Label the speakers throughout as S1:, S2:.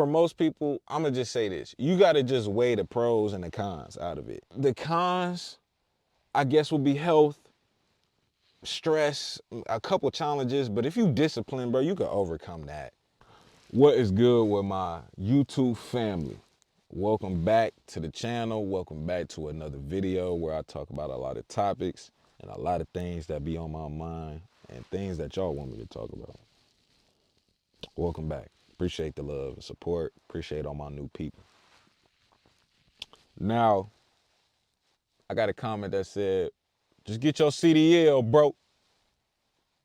S1: for most people, I'm going to just say this. You got to just weigh the pros and the cons out of it. The cons, I guess, will be health, stress, a couple challenges. But if you discipline, bro, you can overcome that. What is good with my YouTube family? Welcome back to the channel. Welcome back to another video where I talk about a lot of topics and a lot of things that be on my mind and things that y'all want me to talk about. Welcome back. Appreciate the love and support. Appreciate all my new people. Now, I got a comment that said, just get your CDL, bro.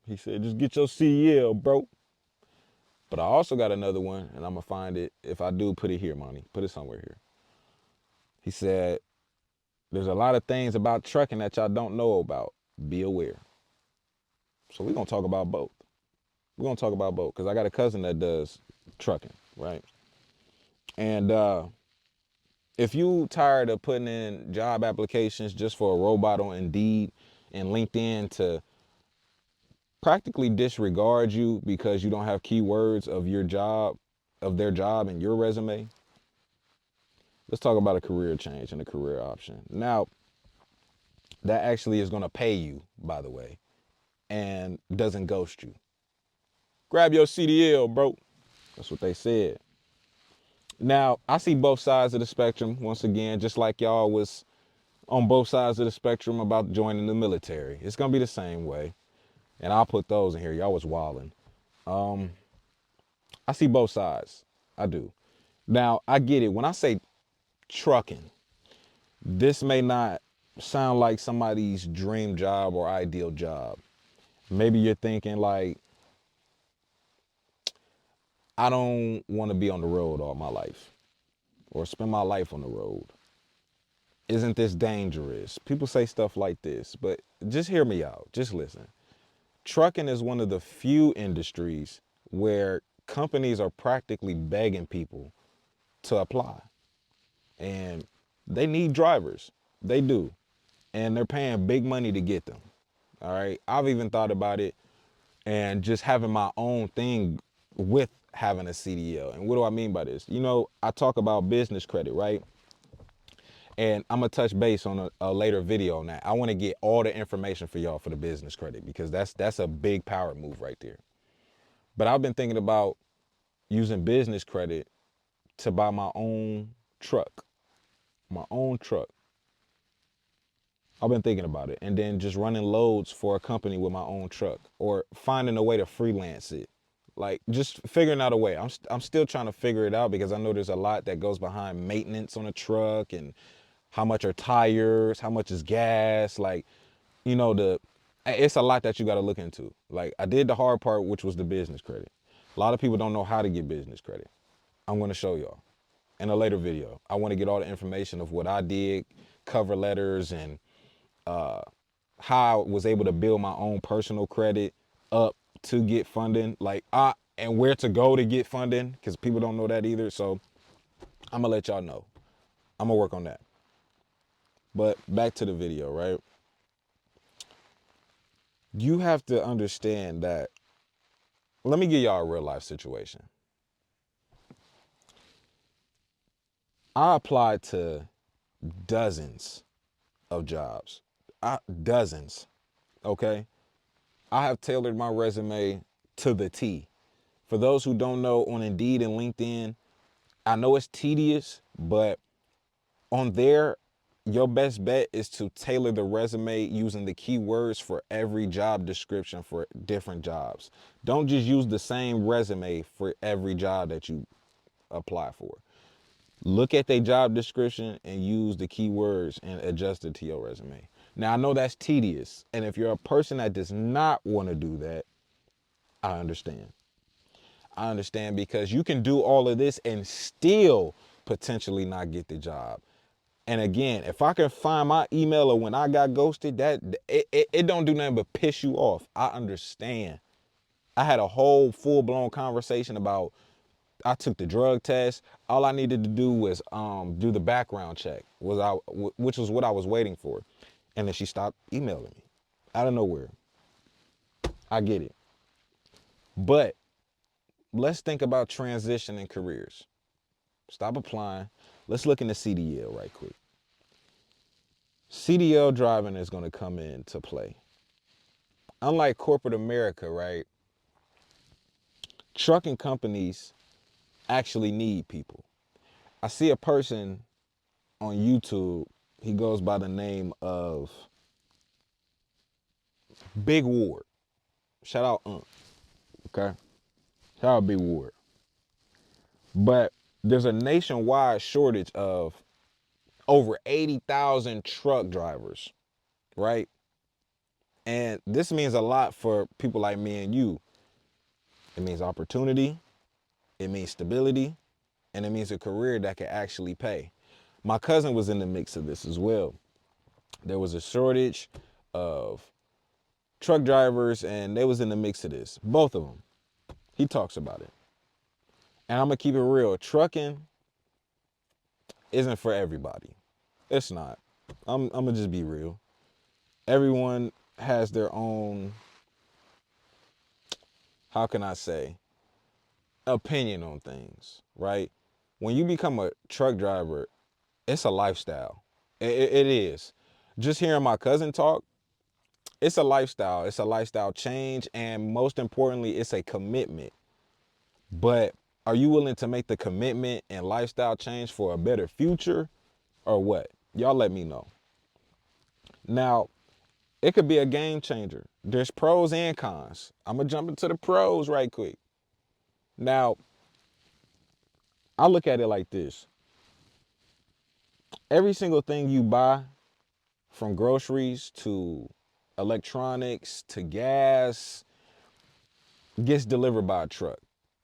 S1: He said, just get your CDL, bro. But I also got another one, and I'm going to find it. If I do, put it here, Monty. Put it somewhere here. He said, there's a lot of things about trucking that y'all don't know about. Be aware. So we're going to talk about both. We're going to talk about both because I got a cousin that does trucking, right? And if you tired of putting in job applications just for a robot on Indeed and LinkedIn to practically disregard you because you don't have keywords of your job, of their job in your resume, let's talk about a career change and a career option. Now, that actually is going to pay you, by the way, and doesn't ghost you. Grab your CDL, bro. That's what they said. Now, I see both sides of the spectrum, once again, just like y'all was on both sides of the spectrum about joining the military. It's going to be the same way. And I'll put those in here. Y'all was wilding. I see both sides. I do. Now, I get it. When I say trucking, this may not sound like somebody's dream job or ideal job. Maybe you're thinking like, I don't want to be on the road all my life or spend my life on the road. Isn't this dangerous? People say stuff like this, but just hear me out. Just listen. Trucking is one of the few industries where companies are practically begging people to apply. And they need drivers. They do. And they're paying big money to get them. All right. I've even thought about it and just having my own thing with having a CDL. And what do I mean by this? You know, I talk about business credit, right? And I'm going to touch base on a later video on that. I want to get all the information for y'all for the business credit because that's a big power move right there. But I've been thinking about using business credit to buy my own truck. My own truck. I've been thinking about it. And then just running loads for a company with my own truck or finding a way to freelance it. Like just figuring out a way. I'm still trying to figure it out because I know there's a lot that goes behind maintenance on a truck and how much are tires, how much is gas, like, you know, it's a lot that you got to look into. Like I did the hard part, which was the business credit. A lot of people don't know how to get business credit. I'm going to show y'all in a later video. I want to get all the information of what I did, cover letters, and how I was able to build my own personal credit up to get funding, and where to go to get funding, because people don't know that either. So I'm gonna let y'all know. I'm gonna work on that. But back to the video, right? You have to understand that. Let me give y'all a real life situation. I applied to dozens of jobs. Dozens, okay? I have tailored my resume to the T. For those who don't know, on Indeed and LinkedIn, I know it's tedious, but on there, your best bet is to tailor the resume using the keywords for every job description for different jobs. Don't just use the same resume for every job that you apply for. Look at their job description and use the keywords and adjust it to your resume. Now, I know that's tedious, and if you're a person that does not want to do that, I understand. I understand because you can do all of this and still potentially not get the job. And again, if I can find my email or when I got ghosted, it don't do nothing but piss you off. I understand. I had a whole full-blown conversation about, I took the drug test. All I needed to do was do the background check, which was what I was waiting for. And then she stopped emailing me out of nowhere. I get it. But let's think about transitioning careers. Stop applying. Let's look into CDL right quick. CDL driving is going to come into play. Unlike corporate America, right? Trucking companies actually need people. I see a person on YouTube. He goes by the name of Big Ward. Shout out okay? Shout out Big Ward. But there's a nationwide shortage of over 80,000 truck drivers, right? And this means a lot for people like me and you. It means opportunity, it means stability, and it means a career that can actually pay. My cousin was in the mix of this as well. There was a shortage of truck drivers, and they was in the mix of this. Both of them. He talks about it. And I'm going to keep it real. Trucking isn't for everybody. It's not. I'm going to just be real. Everyone has their own, how can I say, opinion on things, right? When you become a truck driver, it's a lifestyle. It is. Just hearing my cousin talk, it's a lifestyle. It's a lifestyle change. And most importantly, it's a commitment. But are you willing to make the commitment and lifestyle change for a better future or what? Y'all let me know. Now, it could be a game changer. There's pros and cons. I'm going to jump into the pros right quick. Now, I look at it like this. Every single thing you buy, from groceries to electronics to gas, gets delivered by a truck,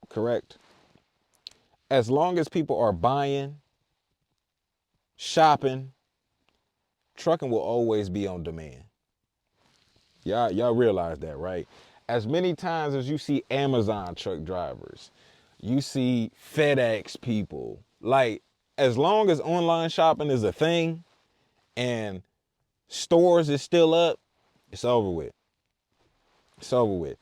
S1: correct? As long as people are buying, shopping, trucking will always be on demand. Y'all realize that, right? As many times as you see Amazon truck drivers, you see FedEx people, like as long as online shopping is a thing and stores is still up, it's over with. It's over with.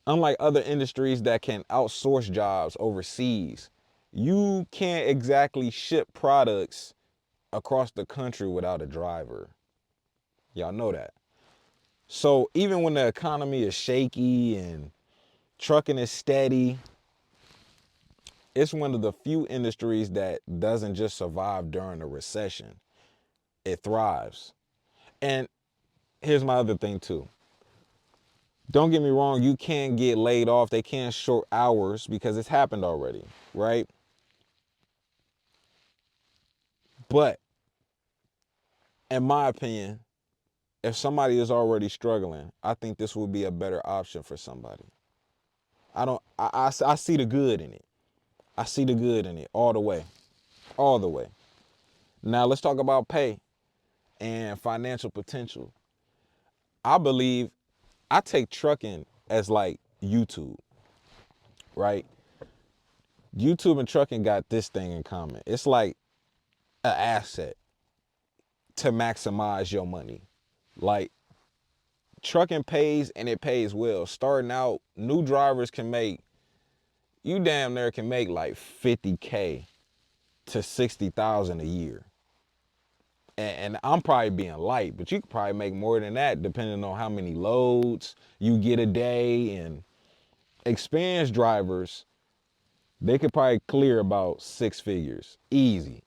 S1: Unlike other industries that can outsource jobs overseas, you can't exactly ship products across the country without a driver. Y'all know that. So even when the economy is shaky and trucking is steady, it's one of the few industries that doesn't just survive during a recession. It thrives. And here's my other thing too. Don't get me wrong, you can't get laid off. They can't short hours because it's happened already, right? But in my opinion, if somebody is already struggling, I think this would be a better option for somebody. I see the good in it. I see the good in it all the way. All the way. Now let's talk about pay and financial potential. I believe I take trucking as like YouTube, right? YouTube and trucking got this thing in common. It's like an asset to maximize your money. Like trucking pays and it pays well. Starting out, new drivers can make, you damn near can make like 50K to 60,000 a year. And I'm probably being light, but you could probably make more than that depending on how many loads you get a day. And experienced drivers, they could probably clear about 6 figures, easy.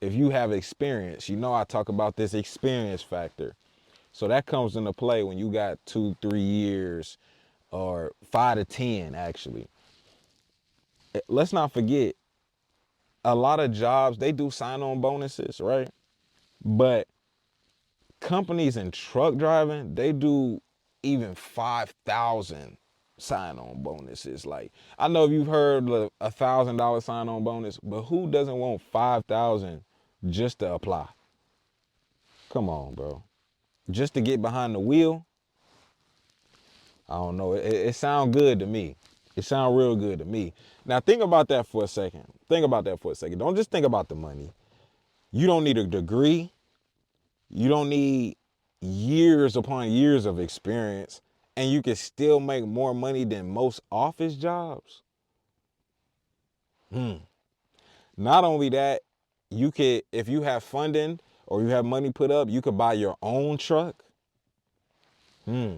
S1: If you have experience, you know I talk about this experience factor. So that comes into play when you got 2-3 years or 5 to 10 actually. Let's not forget, a lot of jobs, they do sign-on bonuses, right? But companies in truck driving, they do even 5,000 sign-on bonuses. Like, I know you've heard of $1,000 sign-on bonus, but who doesn't want 5,000 just to apply? Come on, bro. Just to get behind the wheel? I don't know. It sounds good to me. It sounds real good to me. Now think about that for a second. Think about that for a second. Don't just think about the money. You don't need a degree. You don't need years upon years of experience, and you can still make more money than most office jobs. Not only that, you could, if you have funding or you have money put up, you could buy your own truck. I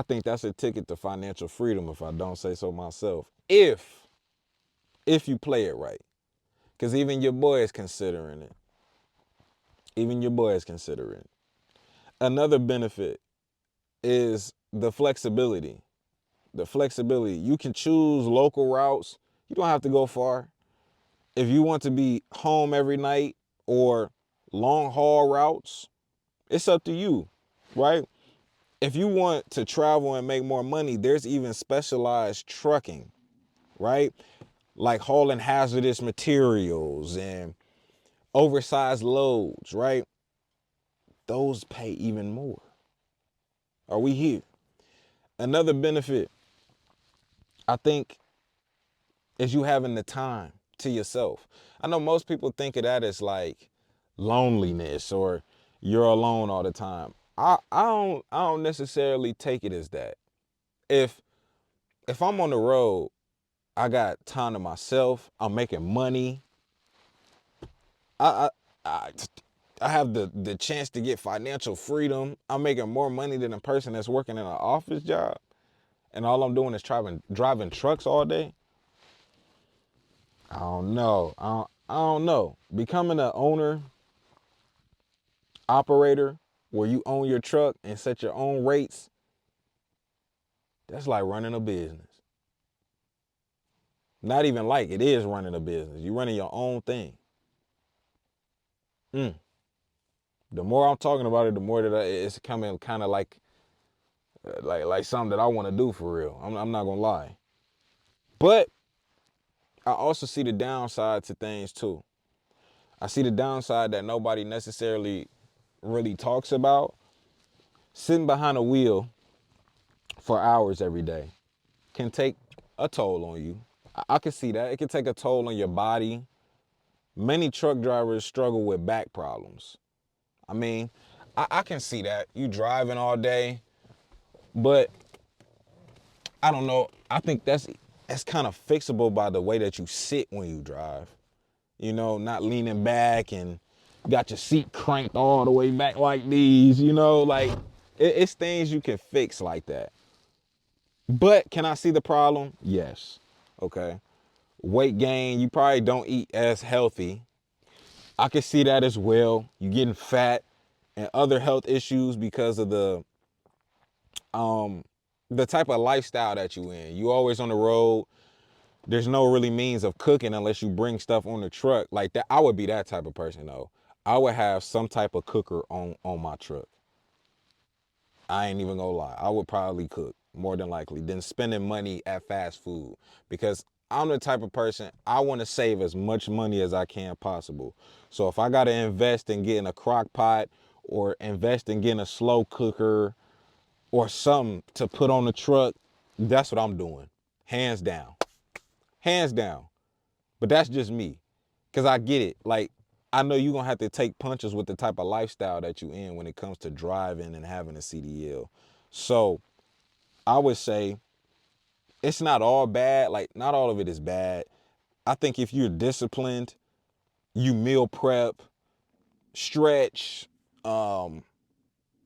S1: think that's a ticket to financial freedom, if I don't say so myself. If you play it right. Because even your boy is considering it. Even your boy is considering it. Another benefit is the flexibility. The flexibility. You can choose local routes. You don't have to go far. If you want to be home every night or long haul routes, it's up to you, right? If you want to travel and make more money, there's even specialized trucking, right? Like hauling hazardous materials and oversized loads, right? Those pay even more. Are we here? Another benefit, I think, is you having the time to yourself. I know most people think of that as like loneliness or you're alone all the time. I don't necessarily take it as that. If if I'm on the road, I got time to myself. I'm making money. I I I, I have the chance to get financial freedom. I'm making more money than a person that's working in an office job, and all I'm doing is driving trucks all day. I don't know. I don't know. Becoming an owner, operator, where you own your truck and set your own rates, that's like running a business. Not even like it is running a business. You're running your own thing. Mm. The more I'm talking about it, the more that it's coming kind of like something that I want to do for real. I'm not gonna lie. But I also see the downside to things too. I see the downside that nobody necessarily really talks about. Sitting behind a wheel for hours every day can take a toll on you. I can see that. It can take a toll on your body. Many truck drivers struggle with back problems. I mean, I can see that. You driving all day, but I don't know. I think that's kind of fixable by the way that you sit when you drive. You know, not leaning back and got your seat cranked all the way back like these, like it's things you can fix like that. But can I see the problem? Yes. Okay. Weight gain, you probably don't eat as healthy. I can see that as well. You getting fat and other health issues because of the type of lifestyle that you in. You always on the road. There's no really means of cooking unless you bring stuff on the truck. Like that, I would be that type of person though. I would have some type of cooker on my truck. I ain't even gonna lie. I would probably cook more than likely than spending money at fast food because I'm the type of person I want to save as much money as I can possible. So if I gotta invest in getting a crock pot or invest in getting a slow cooker or something to put on the truck, that's what I'm doing. Hands down. Hands down. But that's just me. Cause I get it. Like, I know you're gonna have to take punches with the type of lifestyle that you in when it comes to driving and having a CDL. So I would say it's not all bad. Like, not all of it is bad. I think if you're disciplined, you meal prep, stretch, um,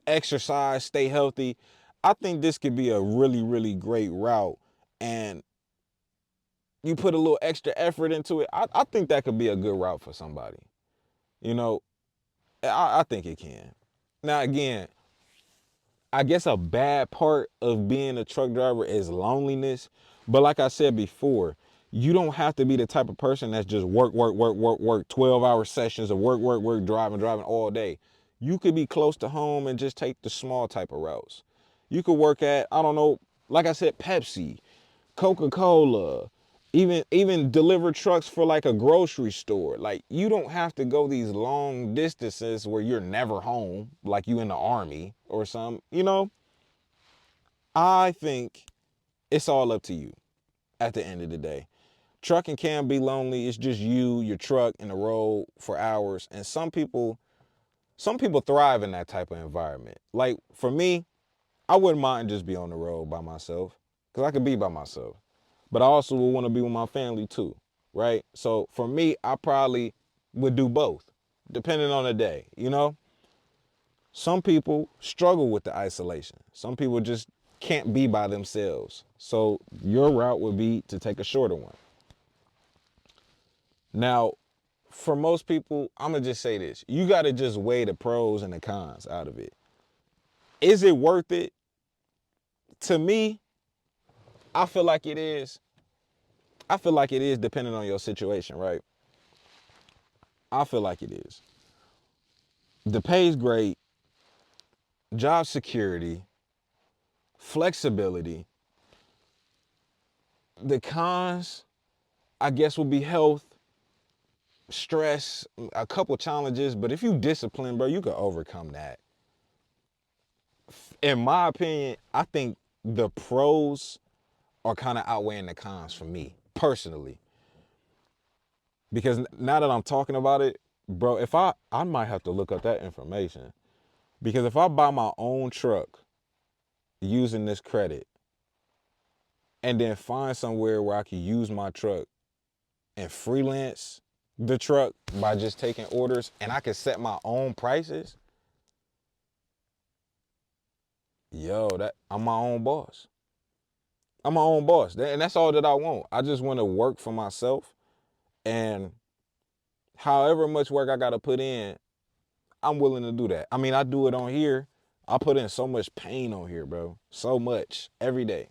S1: exercise, stay healthy, I think this could be a really, really great route. And you put a little extra effort into it, I think that could be a good route for somebody. You know, I think it can. Now, again, I guess a bad part of being a truck driver is loneliness. But like I said before, you don't have to be the type of person that's just work, 12-hour sessions of work, driving all day. You could be close to home and just take the small type of routes. You could work at, I don't know, like I said, Pepsi, Coca-Cola, even deliver trucks for like a grocery store. Like you don't have to go these long distances where you're never home, like you in the army or something. I think it's all up to you at the end of the day. Trucking can be lonely. It's just you, your truck, and the road for hours. And some people thrive in that type of environment. Like for me, I wouldn't mind just be on the road by myself because I could be by myself. But I also would want to be with my family too. right? So for me, I probably would do both, depending on the day, you know? Some people struggle with the isolation. Some people just can't be by themselves. So your route would be to take a shorter one. Now, for most people, I'm going to just say this. You got to just weigh the pros and the cons out of it. Is it worth it? To me, I feel like it is. I feel like it is depending on your situation, right? I feel like it is. The pay's great, job security, flexibility. The cons, I guess, will be health, stress, a couple challenges, but if you discipline, bro, you can overcome that. In my opinion, I think the pros are kind of outweighing the cons for me personally. Because now that I'm talking about it, bro, if I might have to look up that information. Because if I buy my own truck using this credit and then find somewhere where I can use my truck and freelance the truck by just taking orders and I can set my own prices, yo, that I'm my own boss. I'm my own boss. And that's all that I want. I just want to work for myself. And however much work I got to put in, I'm willing to do that. I mean, I do it on here. I put in so much pain on here, bro. So much. Every day.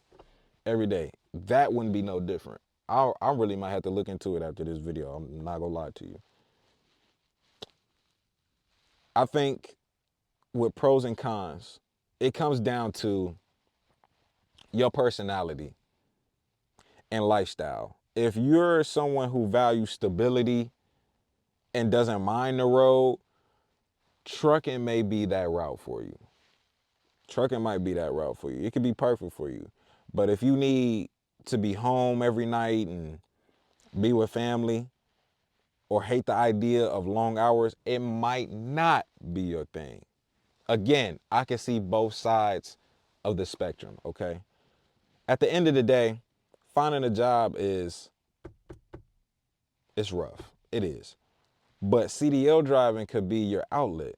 S1: Every day. That wouldn't be no different. I really might have to look into it after this video. I'm not going to lie to you. I think with pros and cons, it comes down to your personality and lifestyle. If you're someone who values stability and doesn't mind the road, trucking may be that route for you. Trucking might be that route for you. It could be perfect for you. But if you need to be home every night and be with family or hate the idea of long hours, it might not be your thing. Again, I can see both sides of the spectrum, okay? At the end of the day, finding a job it's rough. It is. But CDL driving could be your outlet.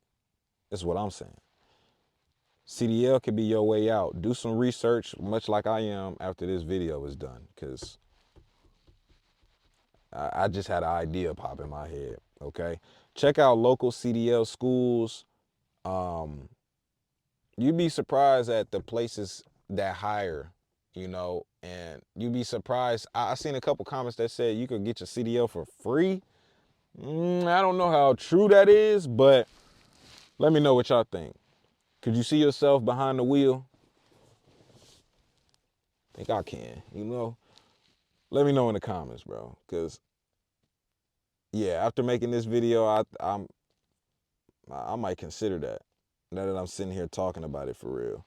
S1: That's what I'm saying. CDL could be your way out. Do some research, much like I am after this video is done, because I just had an idea pop in my head, okay? Check out local CDL schools. You'd be surprised at the places that hire, you know, and you'd be surprised. I seen a couple comments that said you could get your CDL for free. I don't know how true that is, but let me know what y'all think. Could you see yourself behind the wheel? I think I can, you know? Let me know in the comments, bro. Because, yeah, after making this video, I might consider that. Now that I'm sitting here talking about it for real.